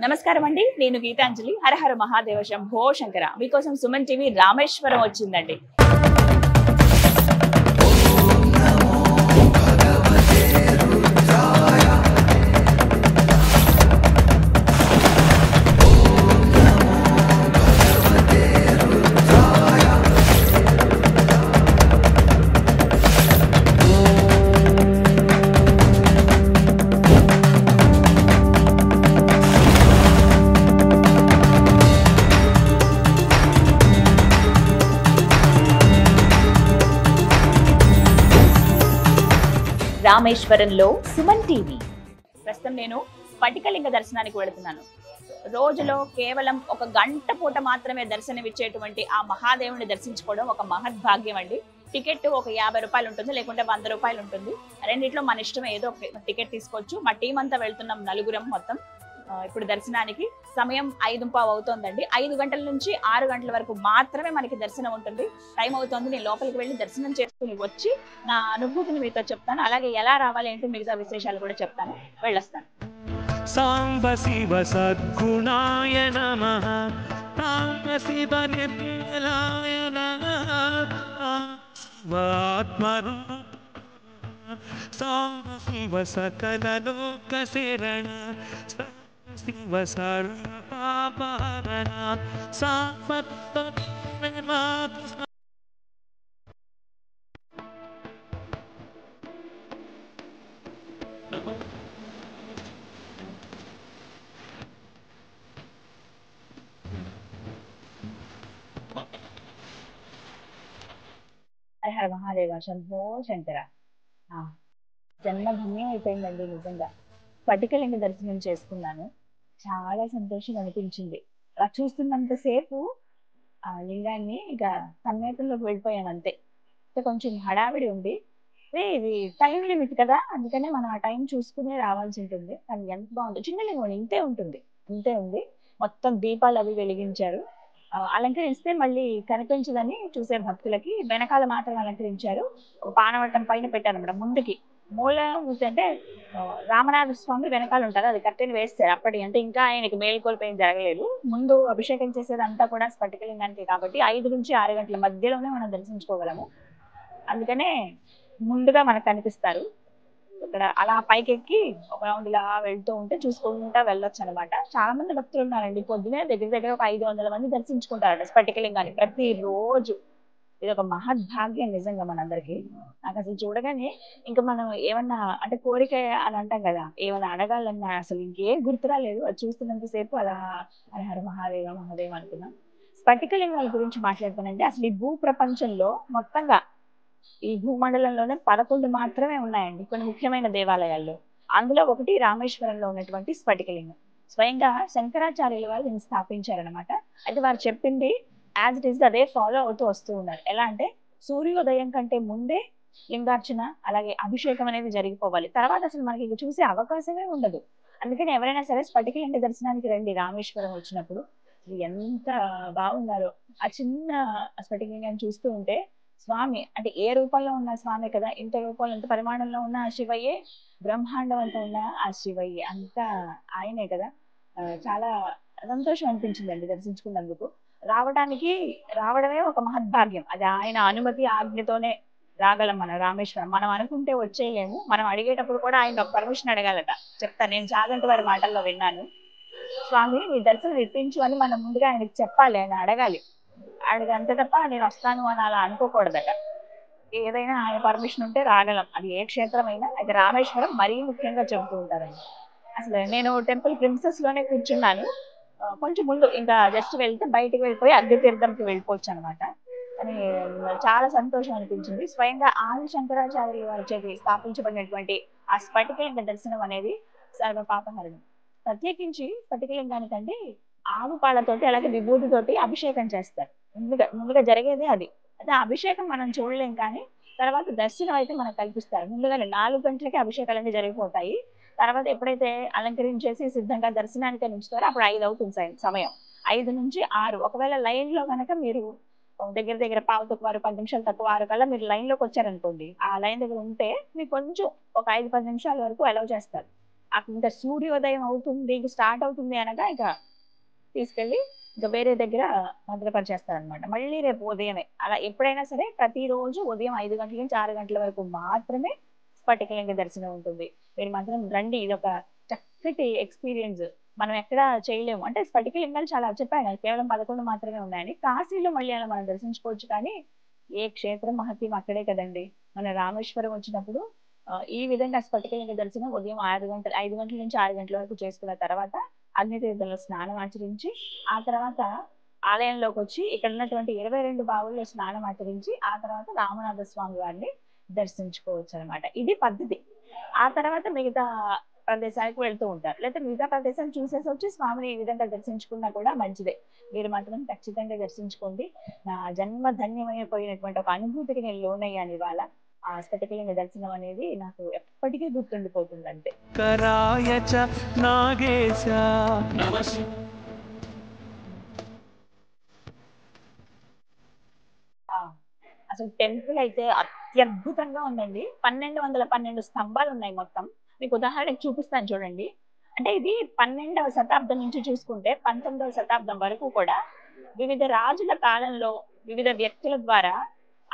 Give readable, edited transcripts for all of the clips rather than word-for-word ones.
నమస్కారం అండి. నేను గీతాంజలి. హరహర మహాదేవ శంభో శంకర. మీకోసం సుమన్ టీవీ రామేశ్వరం వచ్చిందండి. రామేశ్వరంలో సుమన్ టీవీ. ప్రస్తుతం నేను స్ఫటికలింగ దర్శనానికి వెళుతున్నాను. రోజులో కేవలం ఒక గంట పూట మాత్రమే దర్శనమిచ్చేటువంటి ఆ మహాదేవుని దర్శించుకోవడం ఒక మహద్భాగ్యం అండి. టికెట్ ఒక 50 రూపాయలు ఉంటుంది, లేకుంటే 100 రూపాయలు ఉంటుంది. రెండిట్లో మన ఇష్టం, ఏదో ఒక టికెట్ తీసుకోవచ్చు. మా టీం అంతా వెళ్తున్నాం, నలుగురం మొత్తం. ఇప్పుడు దర్శనానికి సమయం 5:15 అవుతోందండి. 5 గంటల నుంచి 6 గంటల వరకు మాత్రమే మనకి దర్శనం ఉంటుంది. టైం అవుతోంది. నేను లోపలికి వెళ్ళి దర్శనం చేసుకుని వచ్చి నా అనుభూతిని మీతో చెప్తాను. అలాగే ఎలా రావాలి ఏంటి మిగతా విశేషాలు కూడా చెప్తాను. వెళ్ళొస్తాను. సాంబ శివ సద్గుణాయ నమః. సాంబ శివ నిర్మలాయ నమః. ఆత్మరూ సాంబ శివ సకల లోక శరణ. శివ సర్వపాపహరణ. సాంబ హర మహాదేవ శంభో శంకర. జన్మధన్యం అయిపోయిందండి నిజంగా. స్ఫటికలింగ దర్శనం చేసుకున్నాను. చాలా సంతోషంగా అనిపించింది. అలా చూస్తున్నంతసేపు ఆ లింగాన్ని ఇక సన్నిహితంలోకి వెళ్ళిపోయాను అంతే. కొంచెం హడావిడి ఉంది. ఇది టైం లిమిట్ కదా, అందుకనే మనం ఆ టైం చూసుకునే రావాల్సి ఉంటుంది. కానీ ఎంత బాగుంది. చిన్న లింగం ఇంతే ఉంటుంది, ఇంతే ఉంది. మొత్తం దీపాలు అవి వెలిగించారు. అలంకరిస్తే మళ్ళీ కనిపించదని చూసే భక్తులకి వెనకాల మాత్రం అలంకరించారు. పానవట్టం పైన పెట్టారు అన్నమాట. ముందుకి మూలం అంటే రామనాథ స్వామి వెనకాల ఉంటారు, అది కట్టెని వేస్తారు అప్పటి. అంటే ఇంకా ఆయనకి మేలుకొల్పు ఏం జరగలేదు. ముందు అభిషేకం చేసేది అంతా కూడా స్ఫటికలింగానికి కాబట్టి 5 నుంచి 6 గంటల మధ్యలోనే మనం దర్శించుకోగలము. అందుకనే ముందుగా మనకు కనిపిస్తారు. ఇక్కడ అలా పైకెక్కి ఒక రౌండ్ ఇలా వెళ్తూ ఉంటే చూసుకుంటా వెళ్ళొచ్చు అనమాట. చాలా మంది భక్తులు ఉన్నారండి. పొద్దునే దగ్గర ఒక 500 మంది దర్శించుకుంటారట స్ఫటికలింగాన్ని ప్రతి రోజు. ఇది ఒక మహద్భాగ్యం నిజంగా మనందరికి. నాకు అసలు చూడగానే ఇంకా మనం ఏమన్నా అంటే కోరిక అని అంటాం కదా, ఏమన్నా అడగాలన్నా అసలు ఇంకేం గుర్తురాలేదు. అది చూస్తున్నంతసేపు అలా హర మహాదేవ మహాదేవ అనుకున్నాం. స్ఫటికలింగాల గురించి మాట్లాడుతానంటే అసలు ఈ భూ ప్రపంచంలో మొత్తంగా ఈ భూమండలంలోనే 11 మాత్రమే ఉన్నాయండి కొన్ని ముఖ్యమైన దేవాలయాల్లో. అందులో ఒకటి రామేశ్వరంలో ఉన్నటువంటి స్ఫటికలింగం. స్వయంగా శంకరాచార్యుల వారు దీన్ని స్థాపించారనమాట. అయితే వారు చెప్పింది యాజ్ ఇట్ ఈస్ అదే ఫాలో అవుతూ వస్తూ ఉన్నారు. ఎలా అంటే సూర్యోదయం కంటే ముందే లింగార్చన అలాగే అభిషేకం అనేది జరిగిపోవాలి. తర్వాత అసలు మనకి ఇది చూసే అవకాశమే ఉండదు. అందుకని ఎవరైనా సరే స్ఫటికలింగ దర్శనానికి రండి రామేశ్వరం వచ్చినప్పుడు. ఎంత బాగున్నారో ఆ చిన్న స్ఫటికలింగాన్ని చూస్తూ ఉంటే. స్వామి అంటే ఏ రూపంలో ఉన్న స్వామి కదా, ఇంత రూపంలో ఇంత పరిమాణంలో ఉన్న ఆ శివయ్యే, బ్రహ్మాండం అంతా ఉన్న ఆ శివయ్యే, అంతా ఆయనే కదా. చాలా సంతోషం అనిపించిందండి దర్శించుకున్నందుకు. రావడమే ఒక మహద్భాగ్యం. అది ఆయన అనుమతి ఆజ్ఞతోనే రాగలం మన రామేశ్వరం. మనం అనుకుంటే వచ్చేయలేము. మనం అడిగేటప్పుడు కూడా ఆయన ఒక పర్మిషన్ అడగాలట. చెప్తాను, నేను చాగంటి వారి మాటల్లో విన్నాను. స్వామి మీ దర్శనం ఇప్పించు అని మనం ముందుగా ఆయనకి చెప్పాలి, ఆయన అడగాలి. ఆయనకి అంతే తప్ప నేను వస్తాను అని అలా అనుకోకూడదట. ఏదైనా ఆయన పర్మిషన్ ఉంటే రాగలం. అది ఏ క్షేత్రం అయినా. అయితే రామేశ్వరం మరీ ముఖ్యంగా చెబుతూ ఉంటారండి. అసలు నేను టెంపుల్ ప్రిన్సెస్ లోనే కూర్చున్నాను. కొంచెం ముందు ఇంకా జస్ట్ వెళ్తే బయటికి వెళ్ళిపోయి అగ్ని తీర్థంకి వెళ్ళిపోవచ్చు అనమాట. అని చాలా సంతోషం అనిపించింది. స్వయంగా ఆది శంకరాచార్యుల వారి చేతి స్థాపించబడినటువంటి ఆ స్ఫటికలింగ దర్శనం అనేది సర్వ పాపహరణం. ప్రత్యేకించి స్ఫటికలింగానికంటే ఆవు పాలతోటి అలాగే విభూతితోటి అభిషేకం చేస్తారు. ముందుగా జరిగేదే అది. అయితే అభిషేకం మనం చూడలేం, కానీ తర్వాత దర్శనం అయితే మనకు కల్పిస్తారు. ముందుగానే 4 గంటలకి అభిషేకాలన్నీ జరిగిపోతాయి. తర్వాత ఎప్పుడైతే అలంకరించేసి సిద్ధంగా దర్శనానికి ఉంచుతారో అప్పుడు 5 అవుతుంది సమయం. 5 నుంచి 6. ఒకవేళ లైన్ లో కనుక మీరు దగ్గర పావు తక్కువ 10 నిమిషాలు తక్కువ 6 కల్లా మీరు లైన్ లోకి వచ్చారనుకోండి, ఆ లైన్ దగ్గర ఉంటే మీకు కొంచెం ఒక 5-10 నిమిషాల వరకు అలౌ చేస్తారు. ఇంకా సూర్యోదయం అవుతుంది, ఇంక స్టార్ట్ అవుతుంది అనగా ఇక తీసుకెళ్ళి ఇంకా వేరే దగ్గర భద్రపరిచేస్తారనమాట. మళ్ళీ రేపు ఉదయమే అలా ఎప్పుడైనా సరే ప్రతిరోజు ఉదయం 5 గంటల నుంచి 6 గంటల వరకు మాత్రమే స్ఫటికలింగ దర్శనం ఉంటుంది. మీరు మాత్రం రండి, ఇదొక చక్కటి ఎక్స్పీరియన్స్. మనం ఎక్కడ చేయలేము. అంటే స్ఫటికలింగాలు చాలా చెప్పాను కదా, కేవలం 11 మాత్రమే ఉన్నాయని. కాశీలో మళ్ళీ అలా మనం దర్శించుకోవచ్చు, కానీ ఏ క్షేత్రం మహత్యం అక్కడే కదండి. మన రామేశ్వరం వచ్చినప్పుడు ఈ విధంగా స్ఫటికలింగ దర్శనం ఉదయం 5 గంటల నుంచి 6 గంటల వరకు చేసుకున్న తర్వాత అగ్నితీర్థంలో స్నానం ఆచరించి, ఆ తర్వాత ఆలయంలోకి వచ్చి ఇక్కడ ఉన్నటువంటి 22 బావుల్లో స్నానం ఆచరించి, ఆ తర్వాత రామనాథ స్వామి వారిని దర్శించుకోవచ్చు అనమాట. ఇది పద్ధతి. ఆ తర్వాత మిగతా ప్రదేశాలకు వెళ్తూ ఉంటారు. లేకపోతే మిగతా ప్రదేశాలు చూసేసి వచ్చి స్వామిని ఈ విధంగా దర్శించుకున్నా కూడా మంచిదే. మీరు మాత్రం ఖచ్చితంగా దర్శించుకోండి. నా జన్మ ధన్యమైపోయినటువంటి ఒక అనుభూతికి నేను లోనయ్యాను ఇవాళ. ఆ స్ఫటికలింగ దర్శనం అనేది నాకు ఎప్పటికీ గుర్తుండిపోతుంది అంతే. कराय च नागेश ఆ, అసలు టెంపుల్ అయితే అత్యద్భుతంగా ఉందండి. 1212 స్తంభాలు ఉన్నాయి మొత్తం. మీకు ఉదాహరణకు చూపిస్తాను చూడండి. అంటే ఇది 12వ శతాబ్దం నుంచి చూసుకుంటే 19వ శతాబ్దం వరకు కూడా వివిధ రాజుల కాలంలో వివిధ వ్యక్తుల ద్వారా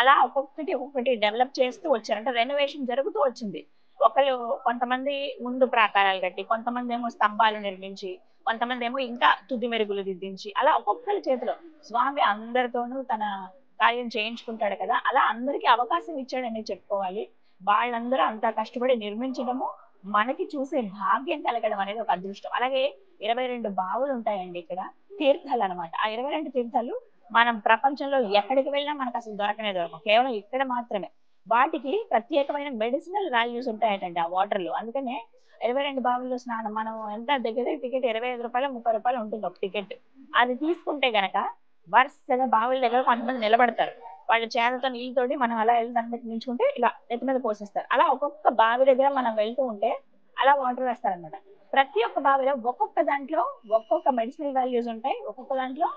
అలా ఒక్కొక్కటి డెవలప్ చేస్తూ వచ్చారు. అంటే రెనోవేషన్ జరుగుతూ వచ్చింది. ఒకళ్ళు కొంతమంది ముందు ప్రాకారాలు కట్టి, కొంతమంది ఏమో స్తంభాలు నిర్మించి, కొంతమంది ఏమో ఇంకా తుది మెరుగులు దిద్దించి, అలా ఒక్కొక్కరి చేతిలో స్వామి అందరితోనూ తన కార్యం చేయించుకుంటాడు కదా, అలా అందరికీ అవకాశం ఇచ్చాడని చెప్పుకోవాలి. వాళ్ళందరూ అంత కష్టపడి నిర్మించడము మనకి చూసే భాగ్యం కలగడం అనేది ఒక అదృష్టం. అలాగే 22 బావులు ఉంటాయండి ఇక్కడ, తీర్థాలు అనమాట. ఆ 22 తీర్థాలు మనం ప్రపంచంలో ఎక్కడికి వెళ్ళినా మనకు అసలు దొరకనే దొరకవు, కేవలం ఇక్కడ మాత్రమే. వాటికి ప్రత్యేకమైన మెడిసినల్ వాల్యూస్ ఉంటాయటండి ఆ వాటర్ లో. అందుకనే 22 బావుల్లో స్నానం మనం ఎంత దగ్గర టికెట్ 25 రూపాయలు 30 రూపాయలు ఉంటుంది ఒక టికెట్. అది తీసుకుంటే గనక వరుసగా బావుల దగ్గర కొంతమంది నిలబడతారు. వాళ్ళ చేతులతో నీళ్ళతోటి మనం అలా వెళ్ళి దాన్ని బట్టి నిల్చుకుంటే ఇలా నెత్తి మీద పోసేస్తారు. అలా ఒక్కొక్క బావి దగ్గర మనం వెళ్తూ ఉంటే అలా వాటర్ వేస్తారనమాట. ప్రతి ఒక్క బావిలో ఒక్కొక్క దాంట్లో ఒక్కొక్క మెడిసినల్ వాల్యూస్ ఉంటాయి. ఒక్కొక్క దాంట్లో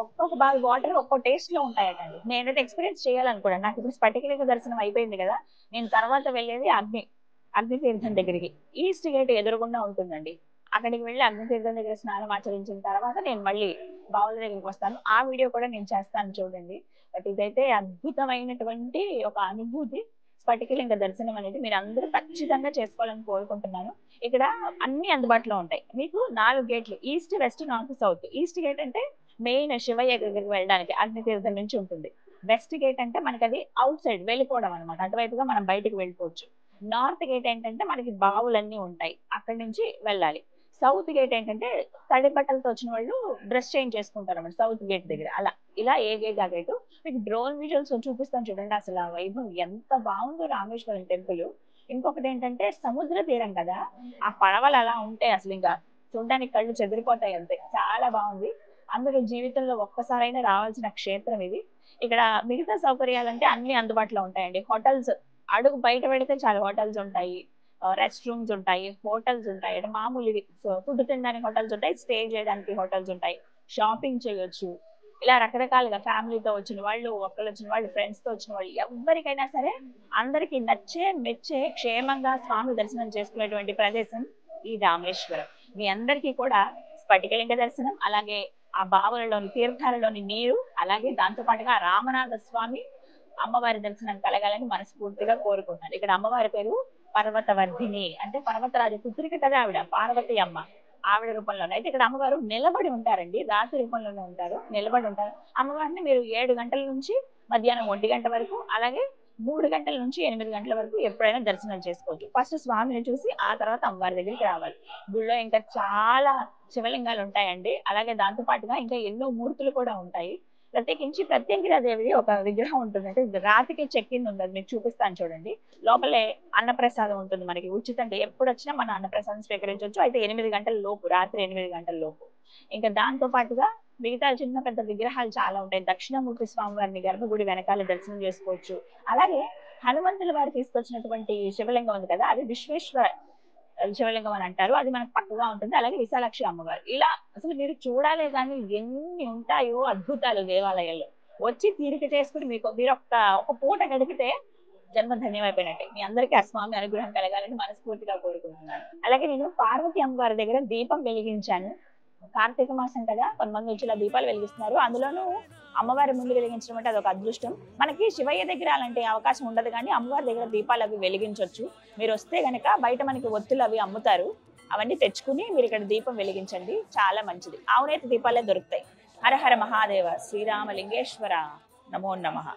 ఒక్కొక్క బావి వాటర్ ఒక్కో టేస్ట్ లో ఉంటాయటండి. నేనైతే ఎక్స్పీరియన్స్ చేయాలనుకున్నాను. నాకు ఇప్పుడు స్ఫటికలింగ దర్శనం అయిపోయింది కదా, నేను తర్వాత వెళ్ళేది అగ్ని తీర్థం దగ్గరికి. ఈస్ట్ గేట్ ఎదురుగుండా ఉంటుందండి. అక్కడికి వెళ్ళి అగ్ని తీర్థం దగ్గర స్నానం ఆచరించిన తర్వాత నేను మళ్ళీ బావుల దగ్గరికి వస్తాను. ఆ వీడియో కూడా నేను చేస్తాను చూడండి. బట్ ఇదైతే అద్భుతమైనటువంటి ఒక అనుభూతి. స్ఫటికలింగ దర్శనం అనేది మీరు అందరూ ఖచ్చితంగా చేసుకోవాలని కోరుకుంటున్నాను. ఇక్కడ అన్ని అందుబాటులో ఉంటాయి. మీకు 4 గేట్లు, east west north south. East gate అంటే మెయిన్ శివయ్య దగ్గరికి వెళ్ళడానికి అగ్ని తీర్థం నుంచి ఉంటుంది. వెస్ట్ గేట్ అంటే మనకి అది అవుట్ సైడ్ వెళ్ళిపోవడం అనమాట, అటువైపుగా మనం బయటకు వెళ్ళిపోవచ్చు. నార్త్ గేట్ ఏంటంటే మనకి బావులన్నీ ఉంటాయి, అక్కడి నుంచి వెళ్ళాలి. సౌత్ గేట్ ఏంటంటే తడి బట్టలతో వచ్చిన వాళ్ళు డ్రెస్ చేంజ్ చేసుకుంటారు అన్నమాట సౌత్ గేట్ దగ్గర. అలా ఇలా ఏ గేట్ ఆ గేటు. మీకు డ్రోన్ విజువల్స్ చూపిస్తాను చూడండి. అసలు ఆ వైభవం ఎంత బాగుందో రామేశ్వరం టెంపుల్. ఇంకొకటి ఏంటంటే సముద్ర తీరం కదా, ఆ పడవలు అలా ఉంటాయి, అసలు ఇంకా చూడడానికి కళ్ళు చెదిరిపోతాయి అంతే. చాలా బాగుంది. అందరూ జీవితంలో ఒక్కసారైనా రావాల్సిన క్షేత్రం ఇది. ఇక్కడ మిగతా సౌకర్యాలంటే అన్ని అందుబాటులో ఉంటాయండి. హోటల్స్ అడుగు బయట పెడితే చాలా హోటల్స్ ఉంటాయి, రెస్ట్ రూమ్స్ ఉంటాయి, హోటల్స్ ఉంటాయి. అంటే మామూలు ఫుడ్ తినడానికి హోటల్స్ ఉంటాయి, స్టే చేయడానికి హోటల్స్ ఉంటాయి, షాపింగ్ చేయొచ్చు. ఇలా రకరకాలుగా ఫ్యామిలీతో వచ్చిన వాళ్ళు, ఒక్కళ్ళు వచ్చిన వాళ్ళు, ఫ్రెండ్స్ తో వచ్చిన వాళ్ళు, ఎవరికైనా సరే అందరికి నచ్చే మెచ్చే క్షేమంగా స్వామి దర్శనం చేసుకునేటువంటి ప్రదేశం ఈ రామేశ్వరం. మీ అందరికీ కూడా స్ఫటికలింగ దర్శనం, అలాగే ఆ బావులలోని తీర్థాలలోని నీరు, అలాగే దాంతో పాటుగా రామనాథ స్వామి అమ్మవారి దర్శనం కలగాలని మనస్ఫూర్తిగా కోరుకుంటున్నాను. ఇక్కడ అమ్మవారి పేరు పర్వతవర్ధిని, అంటే పర్వతరాజు పుత్రిక కదా ఆవిడ, పార్వతి అమ్మ. ఆవిడ రూపంలోనే అయితే ఇక్కడ అమ్మవారు నిలబడి ఉంటారండి, రాతి రూపంలోనే ఉంటారు, నిలబడి ఉంటారు. అమ్మవారిని మీరు 7 గంటల నుంచి మధ్యాహ్నం 1 గంట వరకు, అలాగే 3 గంటల నుంచి 8 గంటల వరకు ఎప్పుడైనా దర్శనం చేసుకోవచ్చు. ఫస్ట్ స్వామిని చూసి ఆ తర్వాత అమ్మవారి దగ్గరికి రావాలి. గుళ్ళో ఇంకా చాలా శివలింగాలు ఉంటాయండి, అలాగే దాంతో పాటుగా ఇంకా ఎన్నో మూర్తులు కూడా ఉంటాయి. ప్రత్యేకించి ప్రత్యంగిరాదేవి ఒక విగ్రహం ఉంటుంది, అంటే రాతికి చెక్కింది ఉంది, అది మీకు చూపిస్తాను చూడండి. లోపలే అన్నప్రసాదం ఉంటుంది మనకి ఉచితంగా, ఎప్పుడు వచ్చినా మన అన్నప్రసాదం స్వీకరించవచ్చు. అయితే 8 గంటల లోపు, రాత్రి 8 గంటల లోపు. ఇంకా దాంతో పాటుగా మిగతా చిన్న పెద్ద విగ్రహాలు చాలా ఉంటాయి. దక్షిణామూర్తి స్వామి వారిని గర్భగుడి వెనకాల దర్శనం చేసుకోవచ్చు. అలాగే హనుమంతుల వారు తీసుకొచ్చినటువంటి శివలింగం ఉంది కదా, అది విశ్వేశ్వర శివలింగం అని అంటారు, అది మనకు పక్కగా ఉంటుంది. అలాగే విశాలాక్షి అమ్మవారు. ఇలా అసలు మీరు చూడాలి కానీ ఎన్ని ఉంటాయో అద్భుతాలు దేవాలయాల్లో. వచ్చి తీరిక చేసుకుని మీరు ఒక పూట గడిపితే జన్మ ధన్యమైపోయినట్టే. మీ అందరికీ ఆ స్వామి అనుగ్రహం కలగాలని మనస్ఫూర్తిగా కోరుకుంటున్నాను. అలాగే నేను పార్వతి అమ్మవారి దగ్గర దీపం వెలిగించాను. కార్తీక మాసం కదా, కొంతమంది వచ్చి ఇలా దీపాలు వెలిగిస్తున్నారు. అందులోనూ అమ్మవారి ముందు వెలిగించడం అంటే అదొక అదృష్టం. మనకి శివయ్య దగ్గర అలాంటి అవకాశం ఉండదు, కానీ అమ్మవారి దగ్గర దీపాలు అవి వెలిగించవచ్చు. మీరు వస్తే గనక బయట మనకి ఒత్తులు అవి అమ్ముతారు, అవన్నీ తెచ్చుకుని మీరు ఇక్కడ దీపం వెలిగించండి, చాలా మంచిది. ఆవునేతి దీపాలే దొరుకుతాయి. హర హర మహాదేవ, శ్రీరామలింగేశ్వర, నమో నమః.